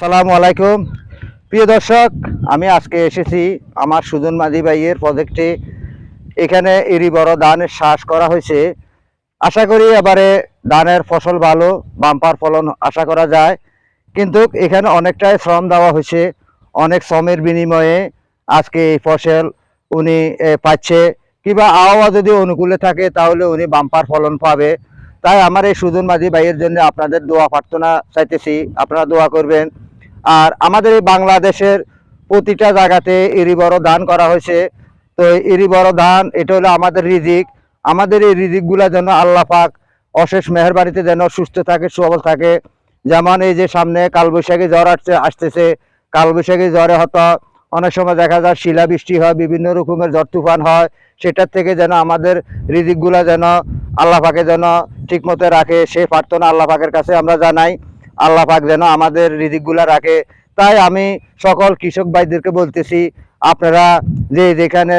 আসসালামু আলাইকুম প্রিয় দর্শক, আমি আজকে এসেছি আমার সুজন মাঝি ভাইয়ের প্রজেক্টে। এখানে এরই বড় ধানের চাষ করা হয়েছে। আশা করি এবারে ধানের ফসল ভালো, বাম্পার ফলন আশা করা যায়। কিন্তু এখানে অনেকটাই শ্রম দেওয়া হয়েছে, অনেক শ্রমের বিনিময়ে আজকে এই ফসল উনি পাচ্ছে, কিংবা আবহাওয়া যদি অনুকূলে থাকে তাহলে উনি বাম্পার ফলন পাবে। তাই আমার এই সুজন মাঝি ভাইয়ের জন্য আপনাদের দোয়া প্রার্থনা চাইতেছি, আপনারা দোয়া করবেন। আর আমাদের এই বাংলাদেশের প্রতিটা জায়গাতে এরি বড় ধান করা হয়েছে। তো এরি বড় ধান এটা হলো আমাদের রিজিক। আমাদের এই রিজিকগুলা যেন আল্লাহ পাক অশেষ মেহেরবাড়িতে যেন সুস্থ থাকে, সবল থাকে। যেমন এই যে সামনে কালবৈশাখী ঝড় আসতেছে, কালবৈশাখী ঝড়ে হয়তো অনেক সময় দেখা যায় শিলাবৃষ্টি হয়, বিভিন্ন রকমের ঝড় তুফান হয়। সেটার থেকে যেন আমাদের রিজিকগুলা যেন আল্লাহ পাকে যেন ঠিক মতো রাখে, সে প্রার্থনা আল্লাহ পাকের কাছে আমরা জানাই। আল্লাহ পাক যেন আমাদের রিজিকগুলা রাখে। তাই আমি সকল কৃষক ভাইদেরকে বলতেছি, আপনারা যে যেখানে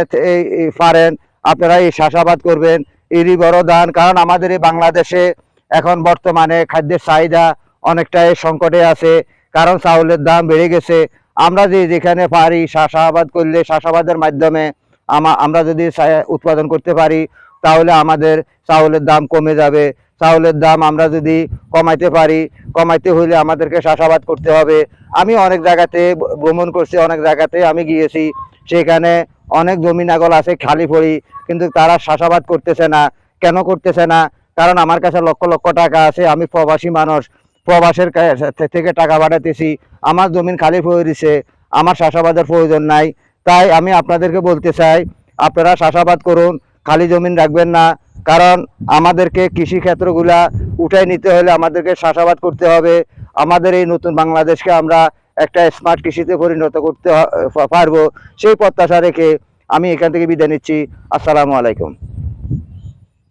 পারেন আপনারা এই চাষাবাদ করবেন, এরই বড় ধান। কারণ আমাদের এই বাংলাদেশে এখন বর্তমানে খাদ্যের চাহিদা অনেকটাই সংকটে আছে, কারণ চাউলের দাম বেড়ে গেছে। আমরা যে যেখানে পারি চাষাবাদ করলে, চাষাবাদের মাধ্যমে আমরা যদি উৎপাদন করতে পারি তাহলে আমাদের চাউলের দাম কমে যাবে। চাউলের দাম আমরা যদি কমাইতে পারি, কমাইতে হলে আমাদেরকে চাষাবাদ করতে হবে। আমি অনেক জায়গাতে ভ্রমণ করছি, অনেক জায়গাতে আমি গিয়েছি, সেখানে অনেক জমি নাগল আছে খালি পড়ি, কিন্তু তারা চাষাবাদ করতেছে না। কেন করতেছে না? কারণ আমার কাছে লক্ষ লক্ষ টাকা আছে, আমি প্রবাসী মানুষ, প্রবাসের থেকে টাকা পাঠাতেছি, আমার জমিন খালি পড়ে দিছে, আমার চাষাবাদের প্রয়োজন নাই। তাই আমি আপনাদেরকে বলতে চাই, আপনারা চাষাবাদ করুন, খালি জমিন রাখবেন না। কারণ আমাদেরকে কৃষি ক্ষেত্রগুলা উঠাই নিতে হলে আমাদেরকে চাষাবাদ করতে হবে। আমাদের এই নতুন বাংলাদেশকে আমরা একটা স্মার্ট কৃষিতে পরিণত করতে পারবো, সেই প্রত্যাশা রেখে আমি এখান থেকে বিদায় নিচ্ছি। আসসালামু আলাইকুম।